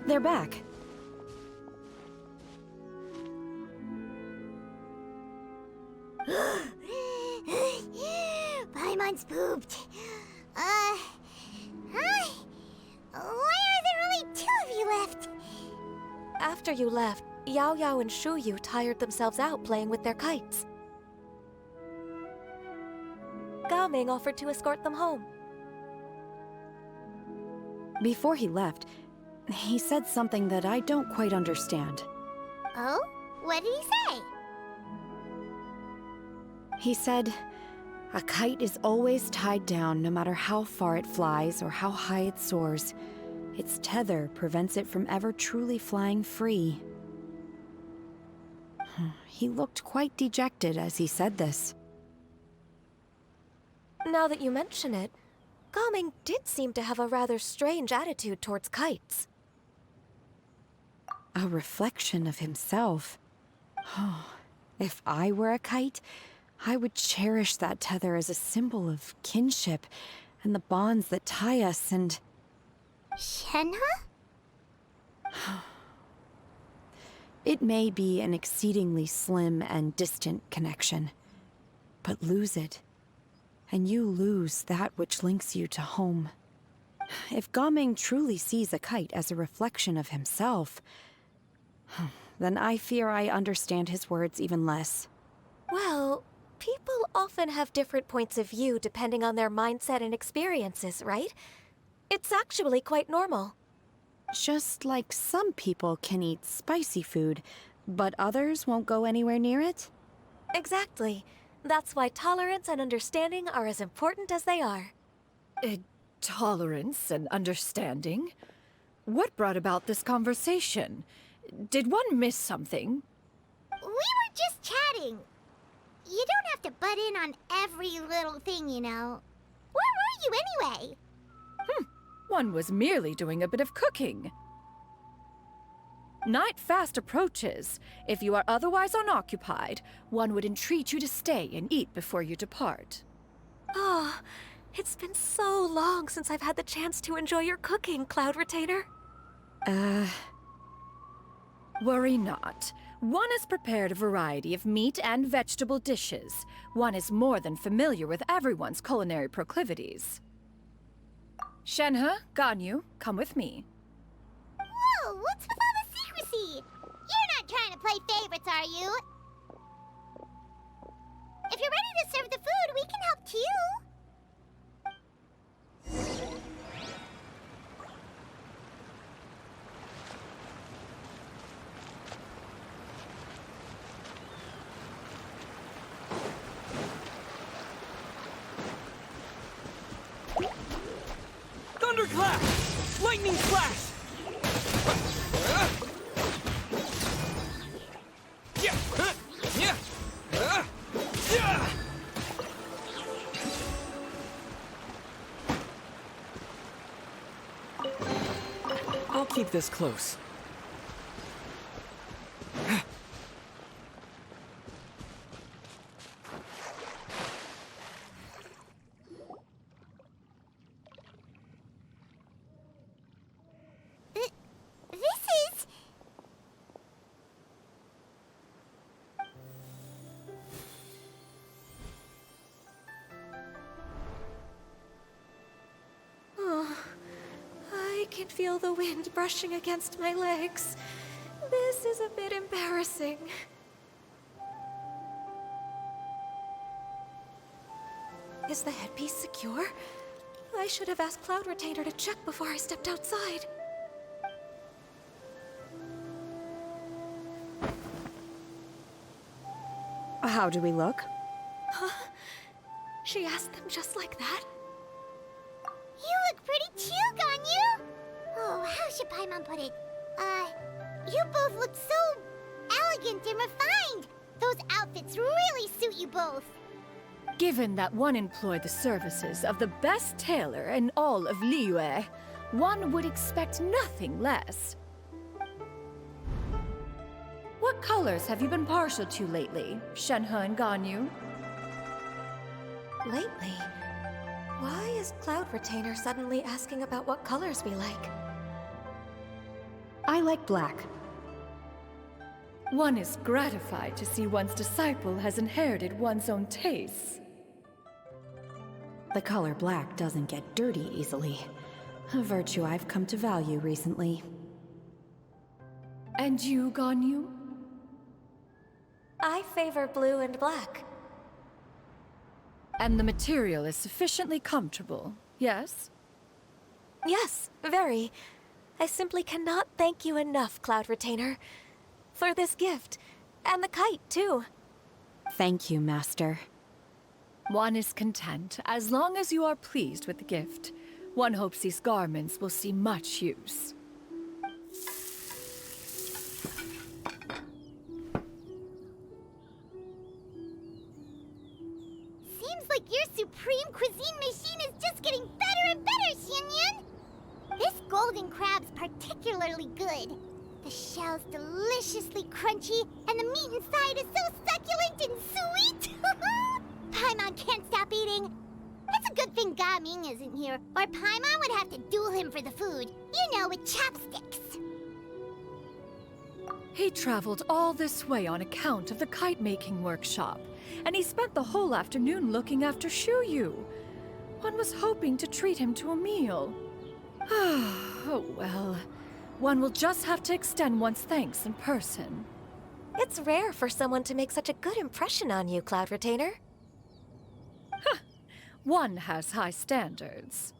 They're back. Paimon's pooped. Hi. Why are there only two of you left? After you left, Yao Yao and Shu Yu tired themselves out playing with their kites. Gao Ming offered to escort them home. Before he left, he said something that I don't quite understand. Oh? What did he say? He said, a kite is always tied down no matter how far it flies or how high it soars. Its tether prevents it from ever truly flying free. He looked quite dejected as he said this. Now that you mention it, Gao Ming did seem to have a rather strange attitude towards kites. A reflection of himself. If I were a kite, I would cherish that tether as a symbol of kinship and the bonds that tie us and... Shenhe? It may be an exceedingly slim and distant connection, but lose it, and you lose that which links you to home. If Gao Ming truly sees a kite as a reflection of himself, then I fear I understand his words even less. Well, people often have different points of view depending on their mindset and experiences, right? It's actually quite normal. Just like some people can eat spicy food, but others won't go anywhere near it? Exactly. That's why tolerance and understanding are as important as they are. Tolerance and understanding? What brought about this conversation? Did one miss something? We were just chatting. You don't have to butt in on every little thing, you know. Where were you anyway? One was merely doing a bit of cooking. Night fast approaches. If you are otherwise unoccupied, one would entreat you to stay and eat before you depart. Oh, it's been so long since I've had the chance to enjoy your cooking, Cloud Retainer. Worry not. One has prepared a variety of meat and vegetable dishes. One is more than familiar with everyone's culinary proclivities. Shenhe, Ganyu, come with me. Whoa, what's with all the secrecy? You're not trying to play favorites, are you? If you're ready to serve the food, we can help too. Thunderclap! Lightning flash! I'll keep this close. This is... Oh, I can feel the wind brushing against my legs. This is a bit embarrassing. Is the headpiece secure? I should have asked Cloud Retainer to check before I stepped outside. How do we look? Huh? She asked them just like that? You look pretty too, Ganyu! Oh, how should Paimon put it? You both look so elegant and refined! Those outfits really suit you both! Given that one employed the services of the best tailor in all of Liyue, one would expect nothing less. What colors have you been partial to lately, Shenhe and Ganyu? Lately? Why is Cloud Retainer suddenly asking about what colors we like? I like black. One is gratified to see one's disciple has inherited one's own tastes. The color black doesn't get dirty easily. A virtue I've come to value recently. And you, Ganyu? I favor blue and black. And the material is sufficiently comfortable, yes? Yes, very. I simply cannot thank you enough, Cloud Retainer. For this gift. And the kite, too. Thank you, Master. One is content, as long as you are pleased with the gift. One hopes these garments will see much use. Seems like your supreme cuisine machine is just getting better and better, Xianyun! This golden crab's particularly good. The shell's deliciously crunchy, and the meat inside is so succulent and sweet! Paimon can't stop eating. It's a good thing Gaming isn't here, or Paimon would have to duel him for the food. You know, with chopsticks. He traveled all this way on account of the kite-making workshop, and he spent the whole afternoon looking after Shuyu. One was hoping to treat him to a meal. Oh well. One will just have to extend one's thanks in person. It's rare for someone to make such a good impression on you, Cloud Retainer. One has high standards.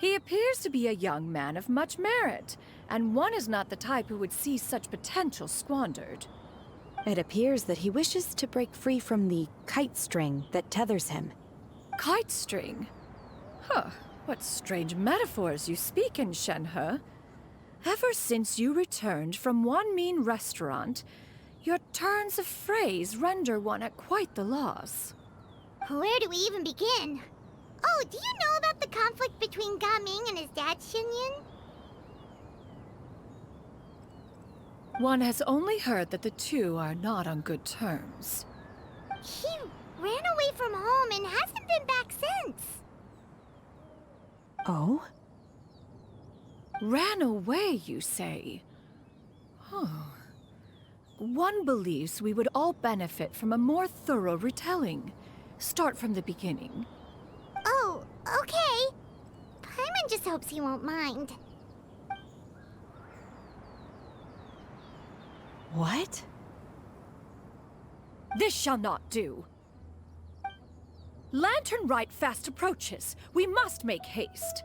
He appears to be a young man of much merit, and one is not the type who would see such potential squandered. It appears that he wishes to break free from the kite string that tethers him. Kite string? Huh, what strange metaphors you speak in, Shenhe. Ever since you returned from one mean restaurant, your turns of phrase render one at quite the loss. Where do we even begin? Oh, do you know about the conflict between Gaming and his dad, Xianyun? One has only heard that the two are not on good terms. He ran away from home and hasn't been back since. Oh? Ran away, you say? Oh. One believes we would all benefit from a more thorough retelling. Start from the beginning. Oh, okay. Paimon just hopes he won't mind. What? This shall not do. Lantern Rite fast approaches. We must make haste.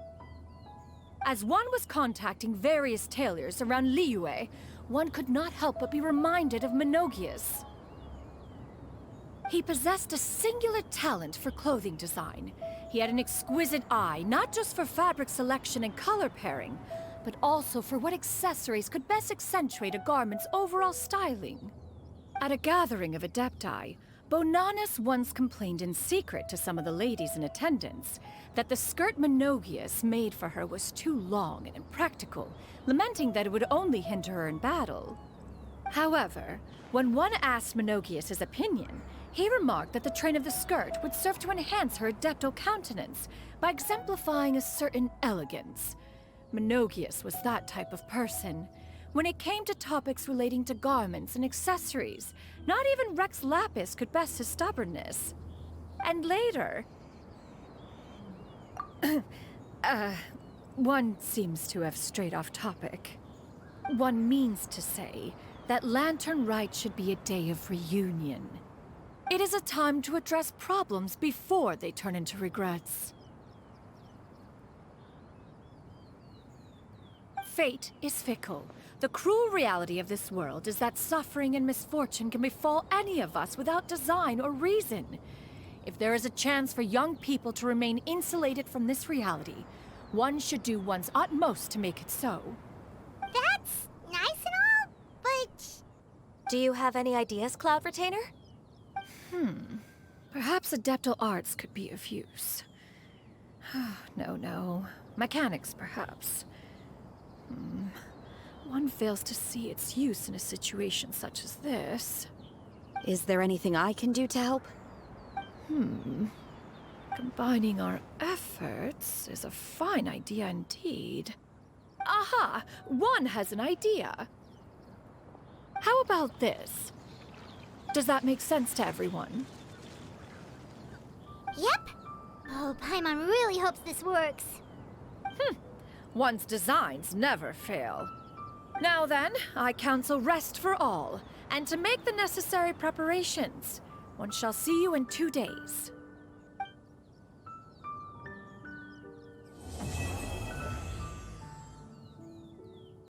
As one was contacting various tailors around Liyue, one could not help but be reminded of Menogias. He possessed a singular talent for clothing design. He had an exquisite eye, not just for fabric selection and color pairing, but also for what accessories could best accentuate a garment's overall styling. At a gathering of Adepti, Bonanis once complained in secret to some of the ladies in attendance that the skirt Menogias made for her was too long and impractical, lamenting that it would only hinder her in battle. However, when one asked Menogias his opinion, he remarked that the train of the skirt would serve to enhance her adeptal countenance by exemplifying a certain elegance. Menogias was that type of person. When it came to topics relating to garments and accessories, not even Rex Lapis could best his stubbornness. And later... one seems to have strayed off topic. One means to say that Lantern Rite should be a day of reunion. It is a time to address problems before they turn into regrets. Fate is fickle. The cruel reality of this world is that suffering and misfortune can befall any of us without design or reason. If there is a chance for young people to remain insulated from this reality, one should do one's utmost to make it so. That's nice and all, but... Do you have any ideas, Cloud Retainer? Perhaps adeptal arts could be of use. No. Mechanics, perhaps. One fails to see its use in a situation such as this. Is there anything I can do to help? Combining our efforts is a fine idea indeed. aha! One has an idea. How about this? Does that make sense to everyone? Yep. Oh, Paimon really hopes this works. One's designs never fail. Now then, I counsel rest for all, and to make the necessary preparations. One shall see you in 2 days.